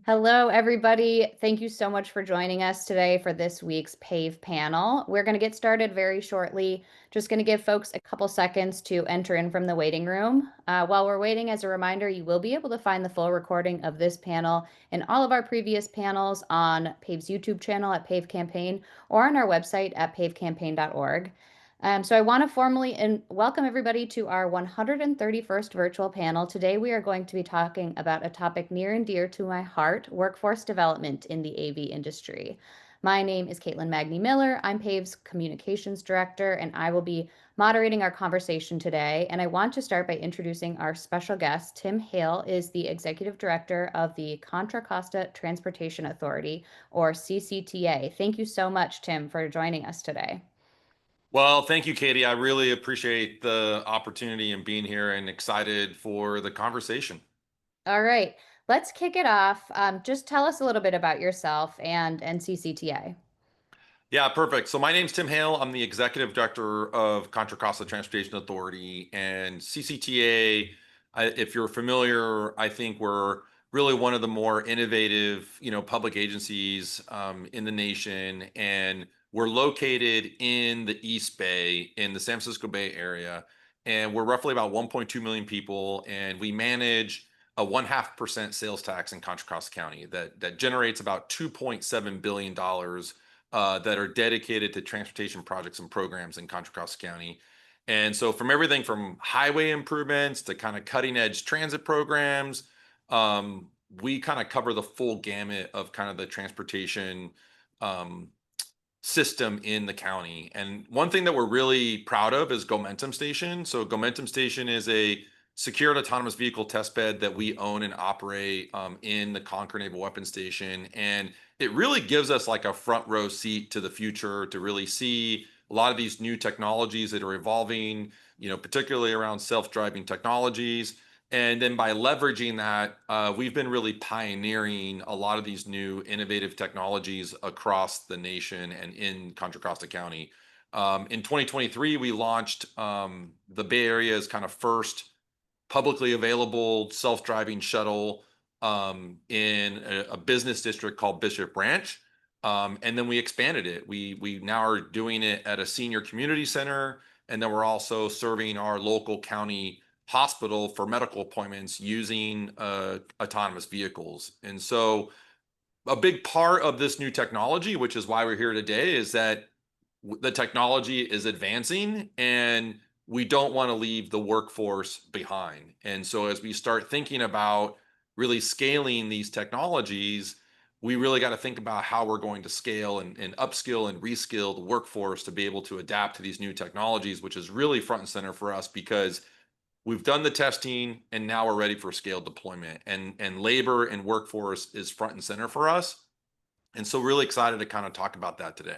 Hello, everybody. Thank you so much for joining us today for this week's PAVE panel. We're going to get started very shortly. Just going to give folks a couple seconds to enter in from the waiting room. While we're waiting, as a reminder, you will be able to find the full recording of this panel and all of our previous panels on PAVE's YouTube channel at PAVE Campaign or on our website at pavecampaign.org. So I want to formally welcome everybody to our 131st virtual panel. Today we are going to be talking about a topic near and dear to my heart, workforce development in the AV industry. My name is Caitlin Magny Miller. I'm PAVE's Communications Director, and I will be moderating our conversation today. And I want to start by introducing our special guest. Tim Haile is the Executive Director of the Contra Costa Transportation Authority, or CCTA. Thank you so much, Tim, for joining us today. Well, thank you, Katie. I really appreciate the opportunity and being here and excited for the conversation. All right, let's kick it off. Just tell us a little bit about yourself and CCTA. Yeah, perfect. So my name's Tim Hale. I'm the executive director of Contra Costa Transportation Authority and CCTA. If you're familiar, I think we're really one of the more innovative, public agencies in the nation, and we're located in the East Bay, in the San Francisco Bay Area, and we're roughly about 1.2 million people, and we manage a 0.5% sales tax in Contra Costa County that generates about $2.7 billion that are dedicated to transportation projects and programs in Contra Costa County. And so, from everything from highway improvements to kind of cutting edge transit programs, we kind of cover the full gamut of kind of the transportation um, system in the county. And one thing that we're really proud of is GoMentum Station. So GoMentum Station is a secured autonomous vehicle test bed that we own and operate in the Concord Naval Weapons Station. And it really gives us like a front row seat to the future to really see a lot of these new technologies that are evolving, particularly around self-driving technologies. And then by leveraging that, we've been really pioneering a lot of these new innovative technologies across the nation and in Contra Costa County. In 2023, we launched the Bay Area's kind of first publicly available self-driving shuttle in a business district called Bishop Branch. And then we expanded it. We now are doing it at a senior community center, and then we're also serving our local county hospital for medical appointments using autonomous vehicles. And so a big part of this new technology, which is why we're here today, is that the technology is advancing and we don't want to leave the workforce behind. And so as we start thinking about really scaling these technologies, we really got to think about how we're going to scale and upskill and reskill the workforce to be able to adapt to these new technologies, which is really front and center for us because we've done the testing and now we're ready for scale deployment, and labor and workforce is front and center for us. And so really excited to kind of talk about that today.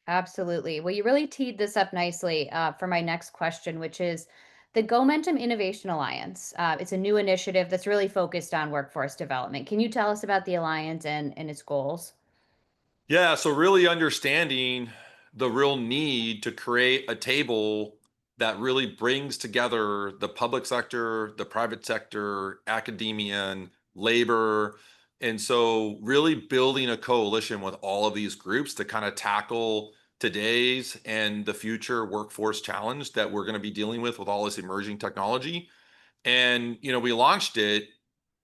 Absolutely. Well, you really teed this up nicely for my next question, which is the GoMentum Innovation Alliance. It's a new initiative that's really focused on workforce development. Can you tell us about the alliance and its goals? Yeah, so really understanding the real need to create a table that really brings together the public sector, the private sector, academia, and labor. And so, really building a coalition with all of these groups to kind of tackle today's and the future workforce challenge that we're going to be dealing with all this emerging technology. And, we launched it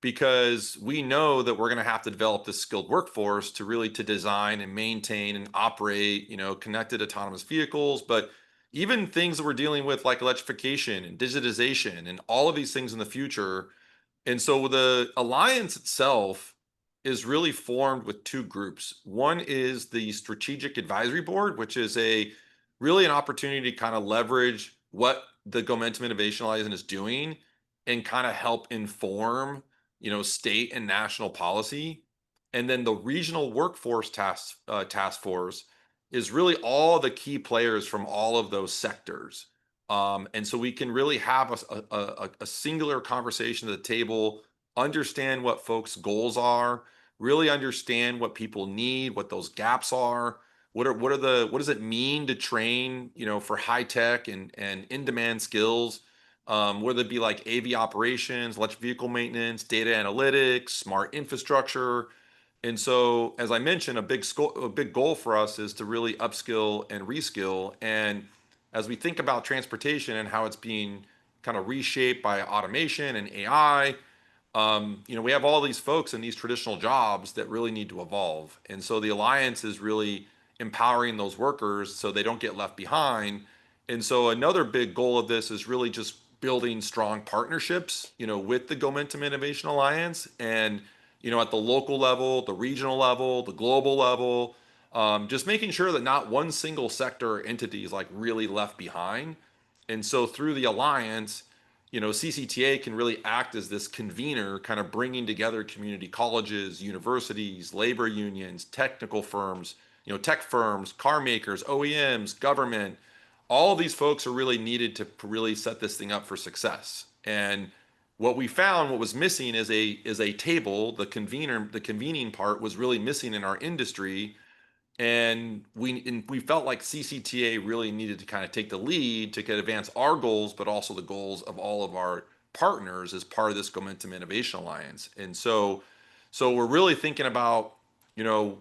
because we know that we're going to have to develop this skilled workforce to really to design and maintain and operate, connected autonomous vehicles, but even things that we're dealing with like electrification and digitization and all of these things in the future. And so the alliance itself is really formed with two groups. One is the Strategic Advisory Board, which is a really an opportunity to kind of leverage what the GoMentum Innovation Alliance is doing and kind of help inform, state and national policy. And then the Regional Workforce Task Force is really all the key players from all of those sectors. And so we can really have a singular conversation at the table, understand what folks' goals are, really understand what people need, what those gaps are, what does it mean to train, for high tech and in demand skills, whether it be like AV operations, electric vehicle maintenance, data analytics, smart infrastructure. And so, as I mentioned, a big goal for us is to really upskill and reskill. And as we think about transportation and how it's being kind of reshaped by automation and AI, we have all these folks in these traditional jobs that really need to evolve. And so the Alliance is really empowering those workers so they don't get left behind. And so another big goal of this is really just building strong partnerships, with the GoMentum Innovation Alliance and, at the local level, the regional level, the global level, just making sure that not one single sector or entity is like really left behind. And so through the Alliance, CCTA can really act as this convener, kind of bringing together community colleges, universities, labor unions, technical firms, tech firms, car makers, OEMs, government. All of these folks are really needed to really set this thing up for success. And what we found, what was missing is a table. The convening part was really missing in our industry, and we felt like CCTA really needed to kind of take the lead to advance our goals, but also the goals of all of our partners as part of this GoMentum Innovation Alliance. And so we're really thinking about, you know,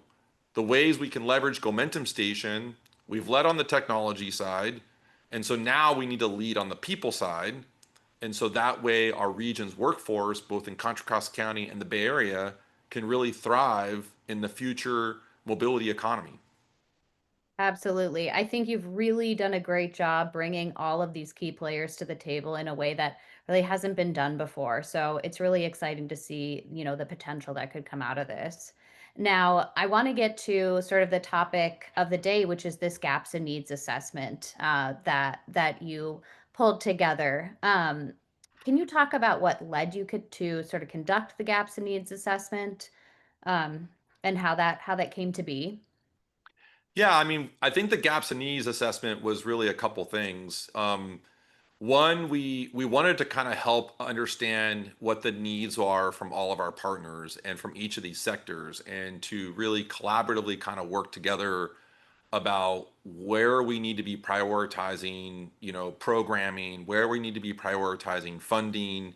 the ways we can leverage GoMentum Station. We've led on the technology side, and so now we need to lead on the people side. And so that way, our region's workforce, both in Contra Costa County and the Bay Area, can really thrive in the future mobility economy. Absolutely. I think you've really done a great job bringing all of these key players to the table in a way that really hasn't been done before. So it's really exciting to see, the potential that could come out of this. Now, I want to get to sort of the topic of the day, which is this gaps and needs assessment that you pulled together. Can you talk about what led you to sort of conduct the gaps and needs assessment, um, and how that came to be? Yeah, I mean, I think the gaps and needs assessment was really a couple things. One, we wanted to kind of help understand what the needs are from all of our partners and from each of these sectors, and to really collaboratively kind of work together about where we need to be prioritizing, programming, where we need to be prioritizing funding,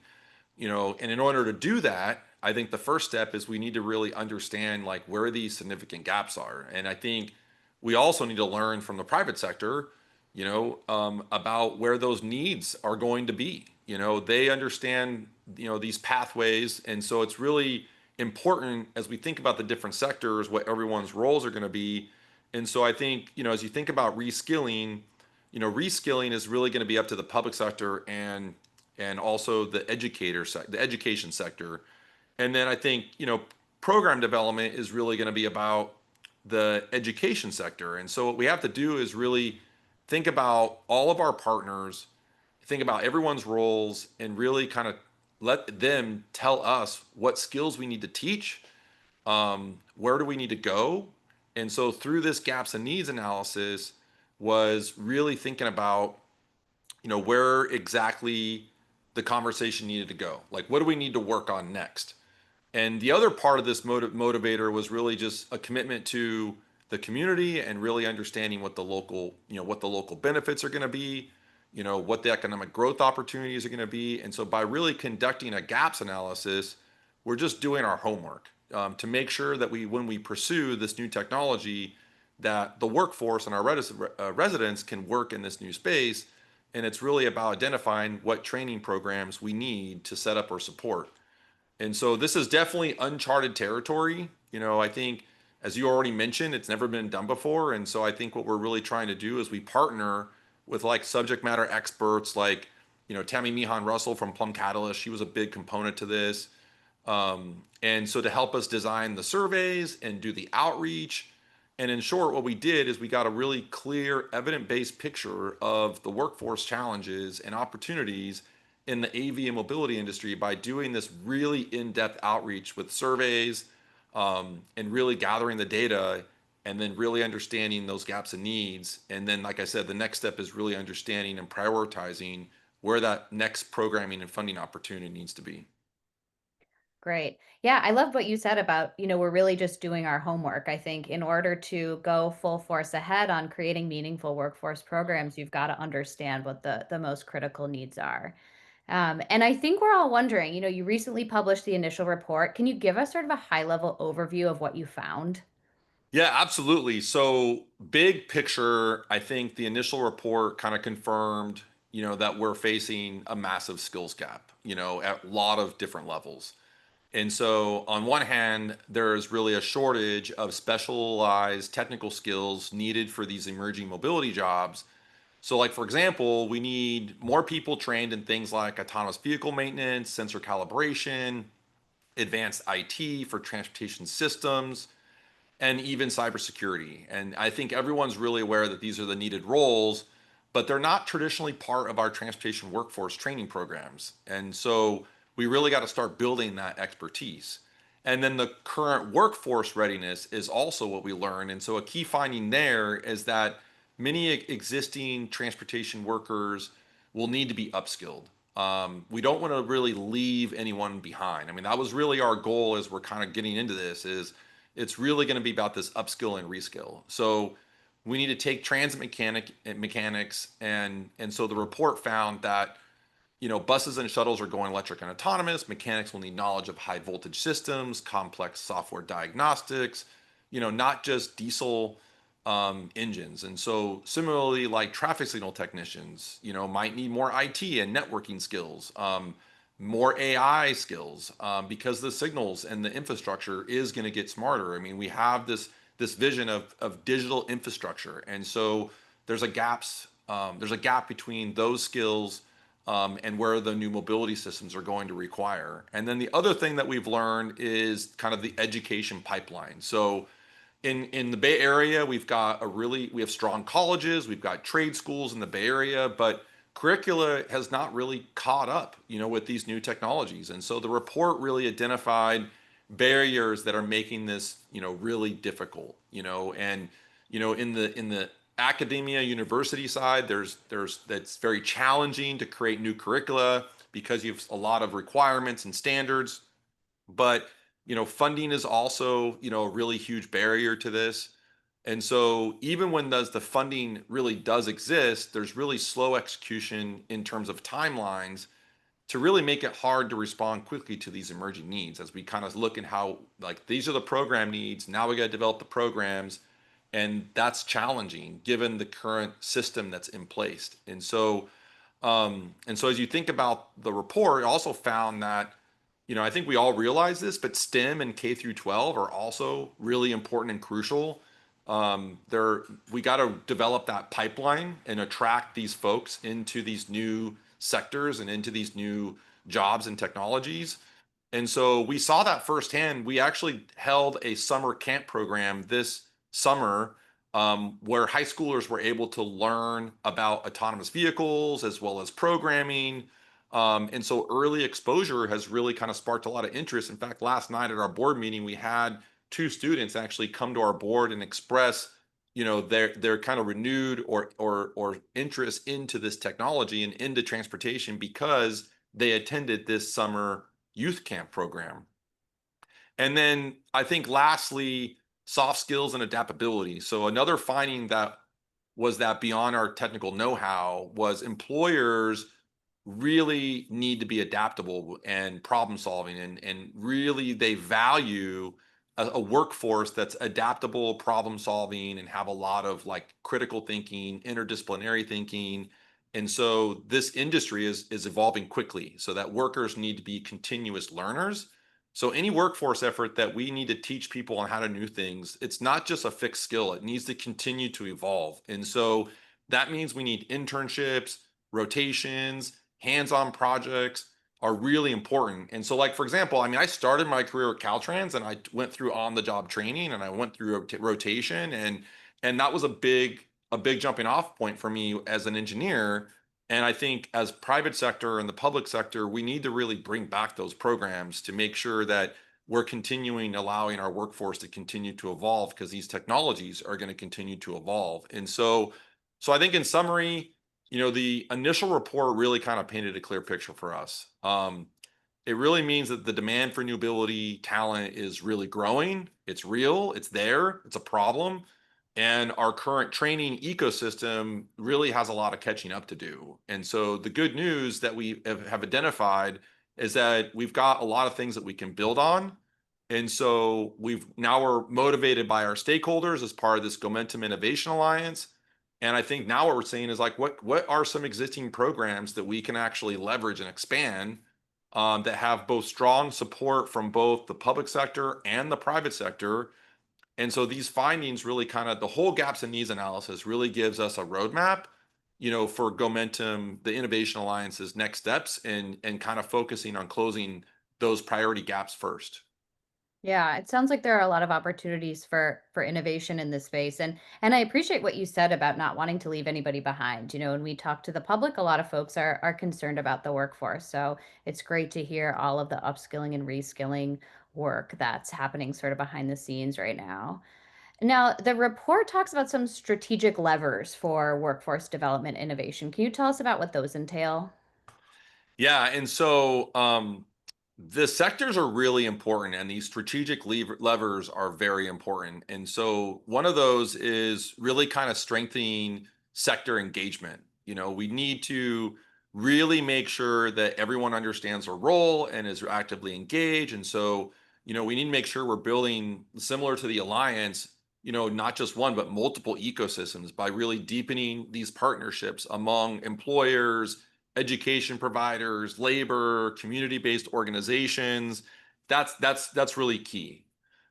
and in order to do that, I think the first step is we need to really understand like where these significant gaps are. And I think we also need to learn from the private sector, about where those needs are going to be. They understand, these pathways. And so it's really important as we think about the different sectors, what everyone's roles are going to be. And so I think, as you think about reskilling, reskilling is really going to be up to the public sector and also the education sector. And then I think, program development is really going to be about the education sector. And so what we have to do is really think about all of our partners, think about everyone's roles, and really kind of let them tell us what skills we need to teach, where do we need to go. And so through this gaps and needs analysis was really thinking about, where exactly the conversation needed to go. Like, what do we need to work on next? And the other part of this motivator was really just a commitment to the community and really understanding what the local benefits are going to be, what the economic growth opportunities are going to be. And so by really conducting a gaps analysis, we're just doing our homework, to make sure that when we pursue this new technology, that the workforce and our residents can work in this new space. And it's really about identifying what training programs we need to set up or support. And so this is definitely uncharted territory. I think, as you already mentioned, it's never been done before. And so I think what we're really trying to do is we partner with like subject matter experts like, Tammy Mihan Russell from Plum Catalyst. She was a big component to this. And so to help us design the surveys and do the outreach. And in short, what we did is we got a really clear, evidence-based picture of the workforce challenges and opportunities in the AV and mobility industry by doing this really in-depth outreach with surveys, and really gathering the data and then really understanding those gaps and needs. And then, like I said, the next step is really understanding and prioritizing where that next programming and funding opportunity needs to be. Great. Yeah, I love what you said about, we're really just doing our homework. I think in order to go full force ahead on creating meaningful workforce programs, you've got to understand what the most critical needs are. And I think we're all wondering, you recently published the initial report. Can you give us sort of a high level overview of what you found? Yeah, absolutely. So, big picture, I think the initial report kind of confirmed, that we're facing a massive skills gap, at a lot of different levels. And so, on one hand, there's really a shortage of specialized technical skills needed for these emerging mobility jobs. So, like, for example, we need more people trained in things like autonomous vehicle maintenance, sensor calibration, advanced IT for transportation systems, and even cybersecurity. And I think everyone's really aware that these are the needed roles, but they're not traditionally part of our transportation workforce training programs. And so we really got to start building that expertise. And then the current workforce readiness is also what we learn. And so a key finding there is that many existing transportation workers will need to be upskilled. We don't want to really leave anyone behind. I mean, that was really our goal as we're kind of getting into this is it's really going to be about this upskill and reskill. So we need to take transit mechanics and so the report found that buses and shuttles are going electric and autonomous. Mechanics will need knowledge of high voltage systems, complex software diagnostics, not just diesel engines. And so similarly, like traffic signal technicians, might need more IT and networking skills, more AI skills, because the signals and the infrastructure is going to get smarter. I mean, we have this vision of digital infrastructure, and so there's a gap between those skills and where the new mobility systems are going to require. And then the other thing that we've learned is kind of the education pipeline. So in the Bay Area, we have strong colleges, we've got trade schools in the Bay Area, but curricula has not really caught up, with these new technologies. And so the report really identified barriers that are making this, really difficult, and in the academia university side, there's that's very challenging to create new curricula because you have a lot of requirements and standards. But funding is also a really huge barrier to this. And so even when the funding really does exist, there's really slow execution in terms of timelines to really make it hard to respond quickly to these emerging needs as we kind of look at how, like, these are the program needs, now we got to develop the programs, and that's challenging given the current system that's in place. And so as you think about the report, it also found that, I think we all realize this, but STEM and K through 12 are also really important and crucial. We got to develop that pipeline and attract these folks into these new sectors and into these new jobs and technologies. And so we saw that firsthand. We actually held a summer camp program this summer, where high schoolers were able to learn about autonomous vehicles as well as programming. And so early exposure has really kind of sparked a lot of interest. In fact, last night at our board meeting, we had two students actually come to our board and express, their kind of renewed or interest into this technology and into transportation because they attended this summer youth camp program. And then I think lastly, soft skills and adaptability. So another finding that was that beyond our technical know-how was employers really need to be adaptable and problem solving, and really they value a workforce that's adaptable, problem solving, and have a lot of like critical thinking, interdisciplinary thinking. And so this industry is evolving quickly, so that workers need to be continuous learners. So any workforce effort that we need to teach people on how to do things, it's not just a fixed skill, it needs to continue to evolve. And so that means we need internships, rotations, hands-on projects are really important. And so, like, for example, I mean, I started my career at Caltrans and I went through on-the-job training and I went through rotation, and that was a big jumping off point for me as an engineer. And I think as private sector and the public sector, we need to really bring back those programs to make sure that we're continuing allowing our workforce to continue to evolve because these technologies are going to continue to evolve. And so I think in summary, the initial report really kind of painted a clear picture for us. It really means that the demand for new ability talent is really growing. It's real. It's there. It's a problem. And our current training ecosystem really has a lot of catching up to do. And so the good news that we have identified is that we've got a lot of things that we can build on. And so we're motivated by our stakeholders as part of this GoMentum Innovation Alliance. And I think now what we're saying is like, what are some existing programs that we can actually leverage and expand, that have both strong support from both the public sector and the private sector. And so these findings really kind of, the whole gaps and needs analysis really gives us a roadmap, for GoMentum, the Innovation Alliance's next steps, and kind of focusing on closing those priority gaps first. Yeah, it sounds like there are a lot of opportunities for innovation in this space. And I appreciate what you said about not wanting to leave anybody behind. When we talk to the public, a lot of folks are concerned about the workforce. So it's great to hear all of the upskilling and reskilling work that's happening sort of behind the scenes right now. Now, the report talks about some strategic levers for workforce development innovation. Can you tell us about what those entail? Yeah, and so the sectors are really important, and these strategic levers are very important. And so one of those is really kind of strengthening sector engagement. We need to really make sure that everyone understands their role and is actively engaged. And so, we need to make sure we're building similar to the alliance. Not just one, but multiple ecosystems by really deepening these partnerships among employers, education providers, labor, community-based organizations. That's really key.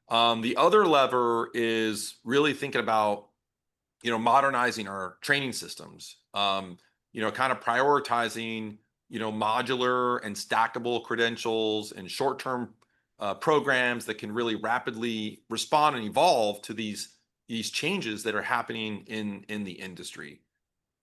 The other lever is really thinking about modernizing our training systems. Kind of prioritizing modular and stackable credentials and short-term programs that can really rapidly respond and evolve to these changes that are happening in the industry.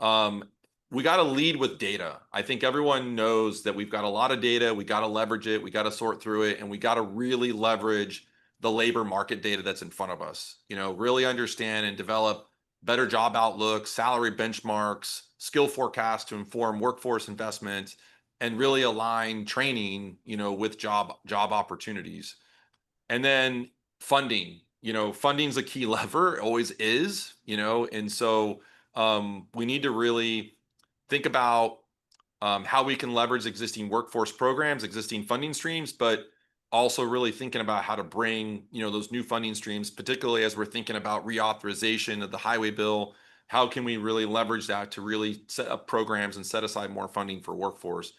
Um, we got to lead with data. I think everyone knows that we've got a lot of data. We got to leverage it. We got to sort through it, and we got to really leverage the labor market data that's in front of us. Really understand and develop better job outlooks, salary benchmarks, skill forecasts to inform workforce investment, and really align training, with job opportunities. And then funding, funding's a key lever, it always is, and so we need to really think about how we can leverage existing workforce programs, existing funding streams, but also really thinking about how to bring, those new funding streams, particularly as we're thinking about reauthorization of the highway bill. How can we really leverage that to really set up programs and set aside more funding for workforce?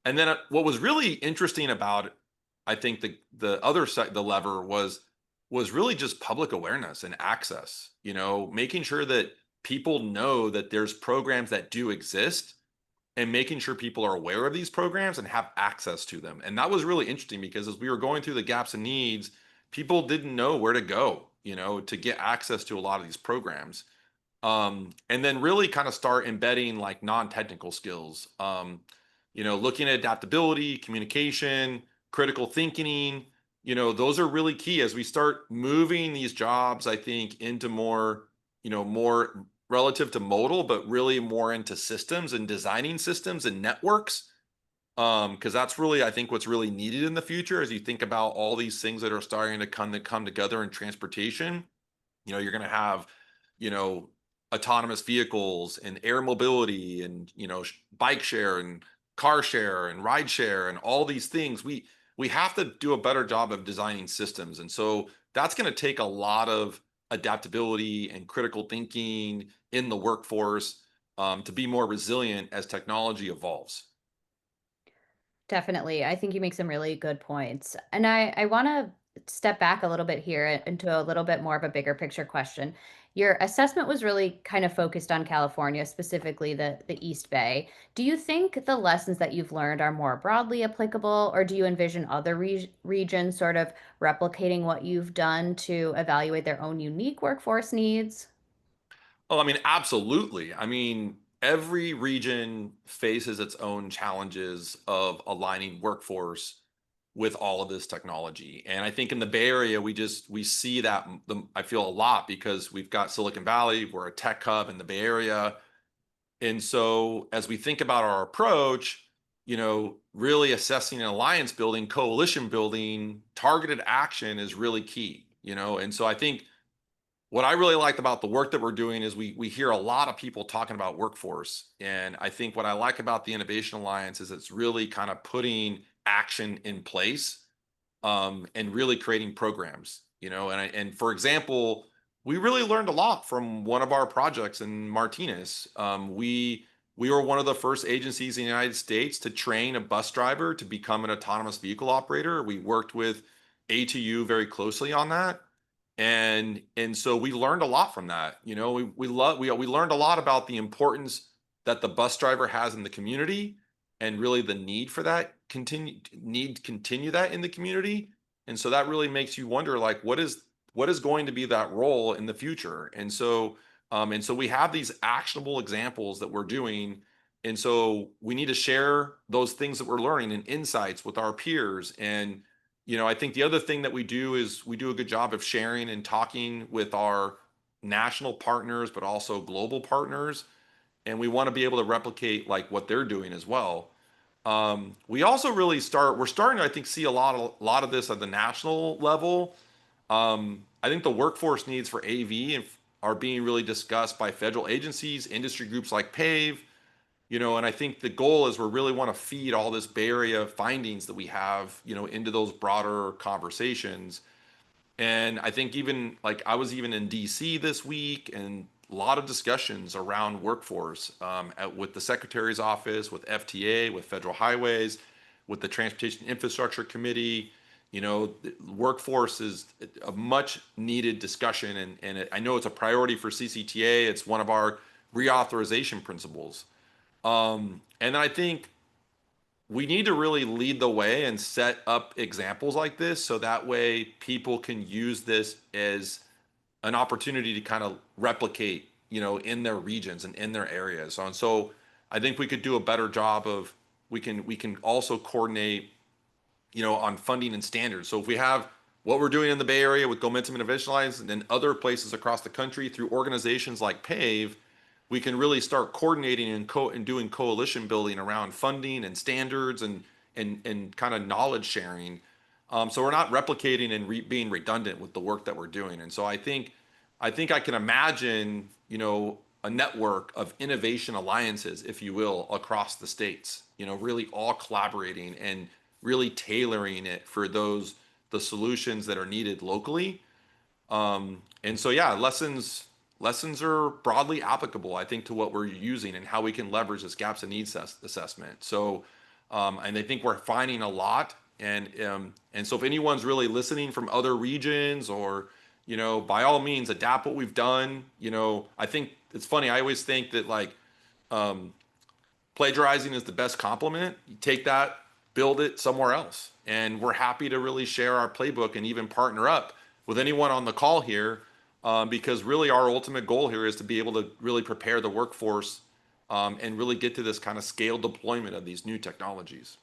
And then what was really interesting about, I think the other side, the lever was really just public awareness and access. Making sure that people know that there's programs that do exist, and making sure people are aware of these programs and have access to them. And that was really interesting because as we were going through the gaps and needs, people didn't know where to go, to get access to a lot of these programs. And then really kind of start embedding like non-technical skills. Looking at adaptability, communication, critical thinking. Those are really key as we start moving these jobs, I think, into more relative to modal, but really more into systems and designing systems and networks. Because that's really, I think, what's really needed in the future as you think about all these things that are starting to come together in transportation. You're going to have, you know, autonomous vehicles and air mobility and, bike share and car share and ride share and all these things. We have to do a better job of designing systems. And so that's going to take a lot of adaptability and critical thinking in the workforce, to be more resilient as technology evolves. Definitely. I think you make some really good points. And I want to step back a little bit here into a little bit more of a bigger picture question. Your assessment was really kind of focused on California, specifically the East Bay. Do you think the lessons that you've learned are more broadly applicable, or do you envision other regions sort of replicating what you've done to evaluate their own unique workforce needs? Oh, I mean, absolutely. I mean, every region faces its own challenges of aligning workforce with all of this technology. And I think in the Bay Area, we see that I feel a lot because we've got Silicon Valley, we're a tech hub in the Bay Area. And so as we think about our approach, really assessing an alliance building, coalition building, targeted action is really key, And so I think what I really liked about the work that we're doing is we hear a lot of people talking about workforce. And I think what I like about the Innovation Alliance is it's really kind of putting action in place, and really creating programs, and for example, we really learned a lot from one of our projects in Martinez. We were one of the first agencies in the United States to train a bus driver to become an autonomous vehicle operator. We worked with ATU very closely on that, and so we learned a lot from that. We learned a lot about the importance that the bus driver has in the community, and really the need for that continue that in the community. And so that really makes you wonder, like, what is going to be that role in the future. And so we have these actionable examples that we're doing, and so we need to share those things that we're learning and insights with our peers. And I think the other thing that we do is we do a good job of sharing and talking with our national partners, but also global partners, and we want to be able to replicate like what they're doing as well. We also we're starting to, I think, see a lot of this at the national level. I think the workforce needs for are being really discussed by federal agencies, industry groups like PAVE, and I think the goal is we really want to feed all this Bay Area findings that we have, into those broader conversations. And I think even like I was even in DC this week, and a lot of discussions around workforce, with the Secretary's office, with FTA, with Federal Highways, with the Transportation Infrastructure Committee. The workforce is a much needed discussion, and I know it's a priority for CCTA. It's one of our reauthorization principles. And I think we need to really lead the way and set up examples like this, so that way people can use this as an opportunity to kind of replicate, in their regions and in their areas. And so I think we could do a better job of, we can also coordinate, on funding and standards. So if we have what we're doing in the Bay Area with GoMentum Innovation Alliance, and then other places across the country through organizations like PAVE, we can really start coordinating and doing coalition building around funding and standards, and kind of knowledge sharing. So we're not replicating and being redundant with the work that we're doing. And so I think I can imagine, a network of innovation alliances, if you will, across the states, really all collaborating and really tailoring it for the solutions that are needed locally. And so yeah, lessons are broadly applicable, I think, to what we're using and how we can leverage this gaps and needs assessment. So, and I think we're finding a lot. And so if anyone's really listening from other regions, or by all means adapt what we've done. I think it's funny. I always think that, like, um, plagiarizing is the best compliment. You take that, build it somewhere else. And we're happy to really share our playbook and even partner up with anyone on the call here, because really our ultimate goal here is to be able to really prepare the workforce, and really get to this kind of scale deployment of these new technologies.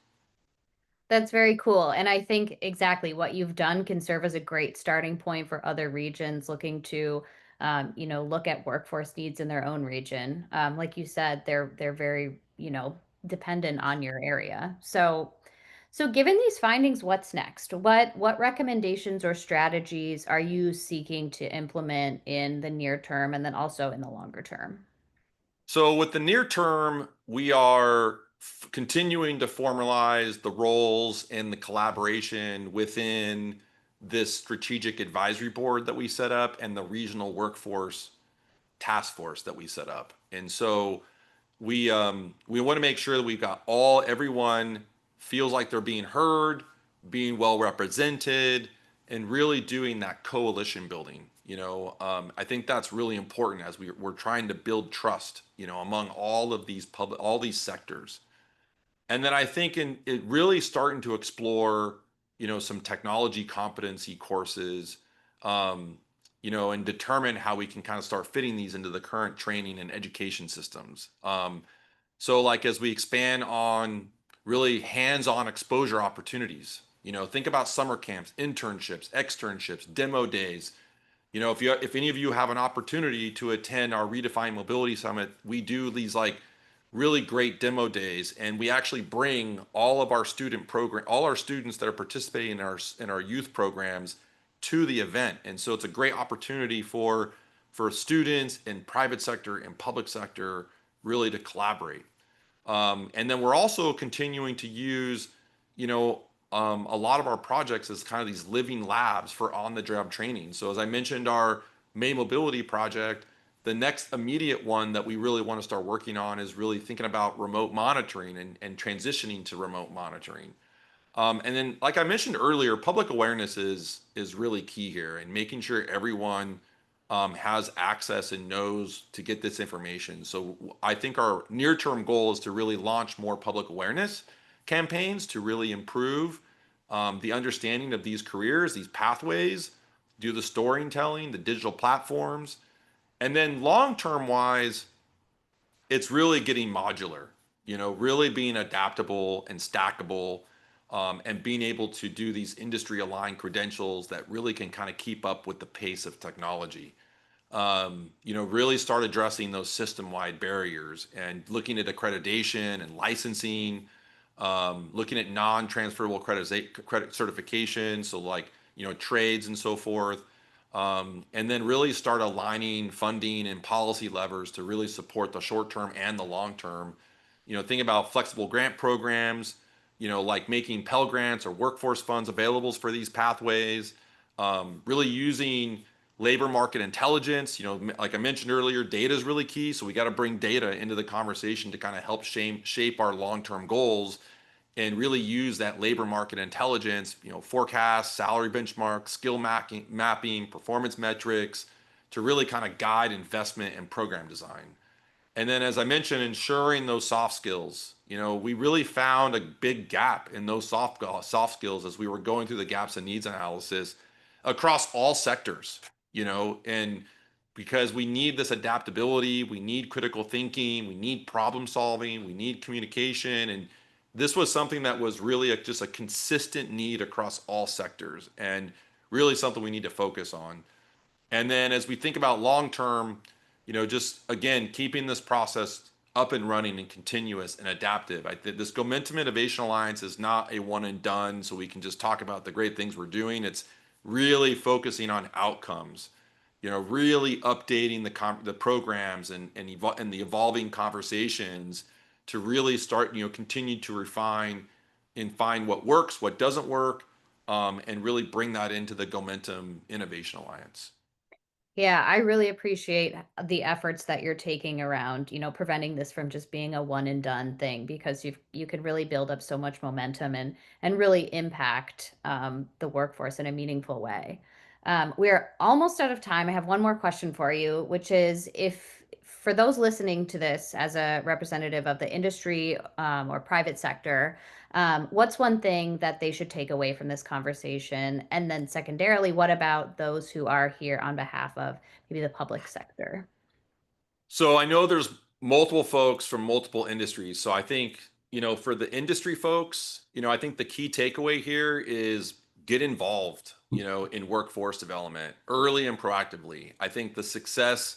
That's very cool. And I think exactly what you've done can serve as a great starting point for other regions looking to, look at workforce needs in their own region. Like you said, they're very, dependent on your area. So given these findings, what's next? What recommendations or strategies are you seeking to implement in the near term and then also in the longer term? So with the near term, we are continuing to formalize the roles and the collaboration within this strategic advisory board that we set up, and the regional workforce task force that we set up. And so we want to make sure that we've got everyone feels like they're being heard, being well represented, and really doing that coalition building. I think that's really important as we're trying to build trust, among all these sectors. And then I think in it really starting to explore, some technology competency courses, um, and determine how we can kind of start fitting these into the current training and education systems. So like as we expand on really hands-on exposure opportunities, think about summer camps, internships, externships, demo days. If any of you have an opportunity to attend our Redefine Mobility Summit, we do these like really great demo days, and we actually bring all our students that are participating in our youth programs to the event. And so it's a great opportunity for students in private sector and public sector really to collaborate. And then we're also continuing to use, you know, a lot of our projects as kind of these living labs for on-the-job training. So as I mentioned, our May Mobility project, the next immediate one that we really want to start working on is really thinking about remote monitoring and transitioning to remote monitoring. And then, like I mentioned earlier, public awareness is really key here, and making sure everyone has access and knows to get this information. So I think our near-term goal is to really launch more public awareness campaigns to really improve the understanding of these careers, these pathways, do the storytelling, the digital platforms, and then long-term wise, it's really getting modular, really being adaptable and stackable, and being able to do these industry aligned credentials that really can kind of keep up with the pace of technology. Really start addressing those system wide barriers and looking at accreditation and licensing, looking at non transferable credit certification. So, like, trades and so forth. And then really start aligning funding and policy levers to really support the short term and the long term. Think about flexible grant programs, like making Pell Grants or workforce funds available for these pathways, really using labor market intelligence. Like I mentioned earlier, data is really key. So we got to bring data into the conversation to kind of help shape our long term goals and really use that labor market intelligence, forecasts, salary benchmarks, skill mapping, performance metrics to really kind of guide investment and program design. And then, as I mentioned, ensuring those soft skills. We really found a big gap in those soft skills as we were going through the gaps and needs analysis across all sectors. And because we need this adaptability, we need critical thinking, we need problem solving, we need communication, and this was something that was really just a consistent need across all sectors, and really something we need to focus on. And then as we think about long term, just again, keeping this process up and running and continuous and adaptive. I think this GoMentum Innovation Alliance is not a one and done, so we can just talk about the great things we're doing. It's really focusing on outcomes, really updating the programs and the evolving conversations to really start, continue to refine and find what works, what doesn't work, and really bring that into the GoMentum Innovation Alliance. Yeah, I really appreciate the efforts that you're taking around, preventing this from just being a one and done thing because you can really build up so much momentum and really impact the workforce in a meaningful way. We're almost out of time. I have one more question for you, which is if for those listening to this as a representative of the industry or private sector, what's one thing that they should take away from this conversation? And then secondarily, what about those who are here on behalf of maybe the public sector? So I know there's multiple folks from multiple industries. So I think, for the industry folks, I think the key takeaway here is get involved, in workforce development early and proactively. I think the success,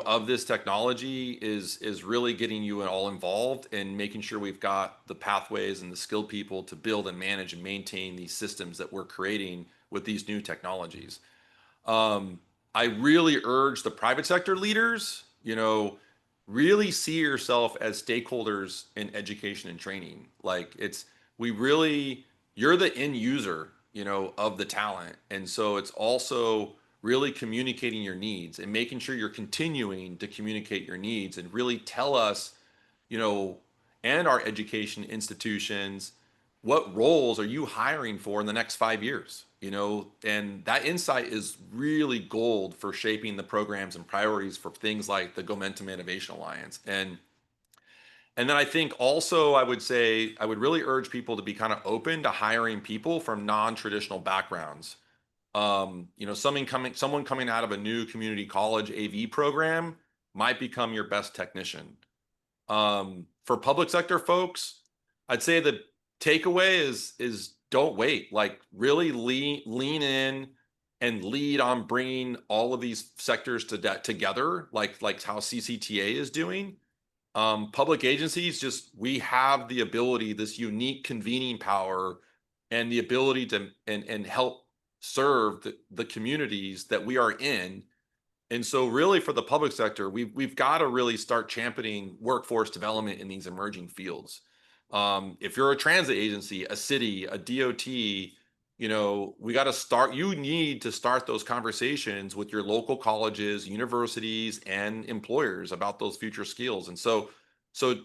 of this technology is really getting you all involved and making sure we've got the pathways and the skilled people to build and manage and maintain these systems that we're creating with these new technologies. Um, I really urge the private sector leaders, really see yourself as stakeholders in education and training. Like we really, you're the end user, of the talent. And so it's also really communicating your needs and making sure you're continuing to communicate your needs and really tell us, you know, and our education institutions, what roles are you hiring for in the next 5 years? And that insight is really gold for shaping the programs and priorities for things like the GoMentum Innovation Alliance. And then I think also I would say I would really urge people to be kind of open to hiring people from non-traditional backgrounds. Someone coming out of a new community college AV program might become your best technician. For public sector folks, I'd say the takeaway is don't wait. Like really lean in and lead on bringing all of these sectors together, like how CCTA is doing. Public agencies, just we have the ability, this unique convening power and the ability to and help serve the communities that we are in. And so really for the public sector, we've got to really start championing workforce development in these emerging fields. If you're a transit agency, a city, a DOT, we got to start, you need to start those conversations with your local colleges, universities, and employers about those future skills. And so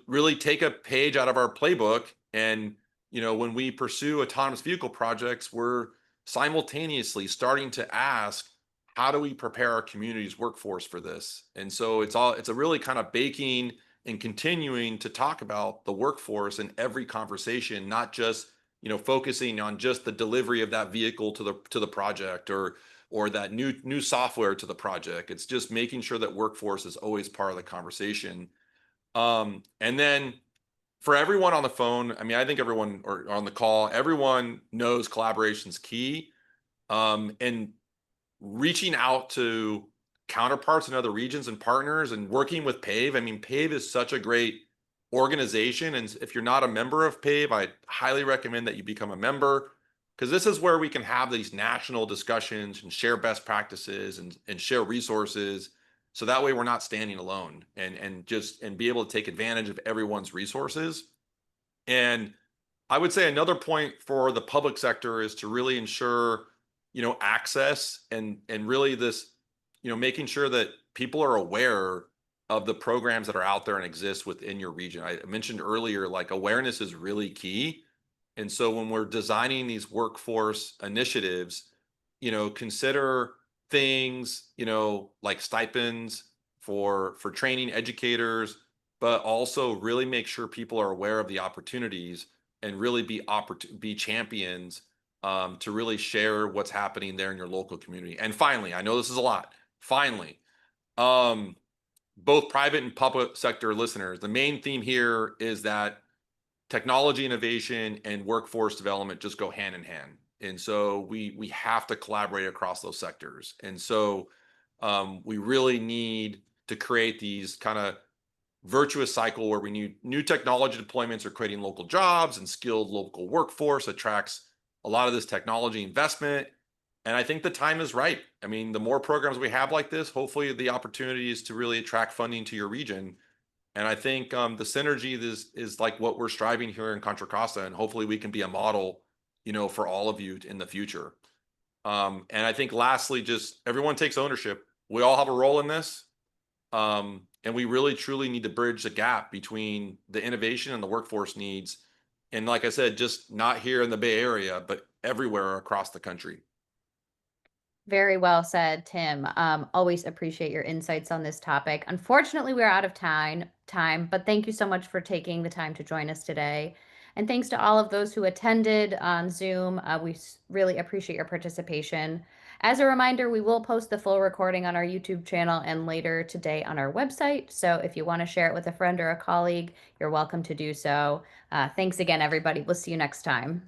really take a page out of our playbook. And, when we pursue autonomous vehicle projects, we're simultaneously starting to ask, how do we prepare our community's workforce for this? And so it's a really kind of baking and continuing to talk about the workforce in every conversation, not just, focusing on just the delivery of that vehicle to the project, or that new software to the project. It's just making sure that workforce is always part of the conversation. And then for everyone on the phone, I mean, I think everyone, or on the call, everyone knows collaboration's key. And reaching out to counterparts in other regions and partners and working with PAVE. I mean, PAVE is such a great organization. And if you're not a member of PAVE, I highly recommend that you become a member, because this is where we can have these national discussions and share best practices and share resources. So that way we're not standing alone, and be able to take advantage of everyone's resources. And I would say another point for the public sector is to really ensure, access, and really this, making sure that people are aware of the programs that are out there and exist within your region. I mentioned earlier, like, awareness is really key. And so when we're designing these workforce initiatives, consider things, like stipends for training educators, but also really make sure people are aware of the opportunities, and really be champions, to really share what's happening there in your local community. And finally, I know this is a lot. Finally, um, both private and public sector listeners, the main theme here is that technology innovation and workforce development just go hand in hand. And so we have to collaborate across those sectors. And so we really need to create these kind of virtuous cycle where we need new technology deployments are creating local jobs, and skilled local workforce attracts a lot of this technology investment. And I think the time is right. I mean, the more programs we have like this, hopefully the opportunity is to really attract funding to your region. And I think the synergy is like what we're striving here in Contra Costa, and hopefully we can be a model, for all of you in the future. And I think lastly, just everyone takes ownership. We all have a role in this. And we really truly need to bridge the gap between the innovation and the workforce needs. And like I said, just not here in the Bay Area, but everywhere across the country. Very well said, Tim. Always appreciate your insights on this topic. Unfortunately, we're out of time, but thank you so much for taking the time to join us today. And thanks to all of those who attended on Zoom. Really appreciate your participation. As a reminder, we will post the full recording on our YouTube channel and later today on our website. So if you want to share it with a friend or a colleague, you're welcome to do so. Thanks again, everybody. We'll see you next time.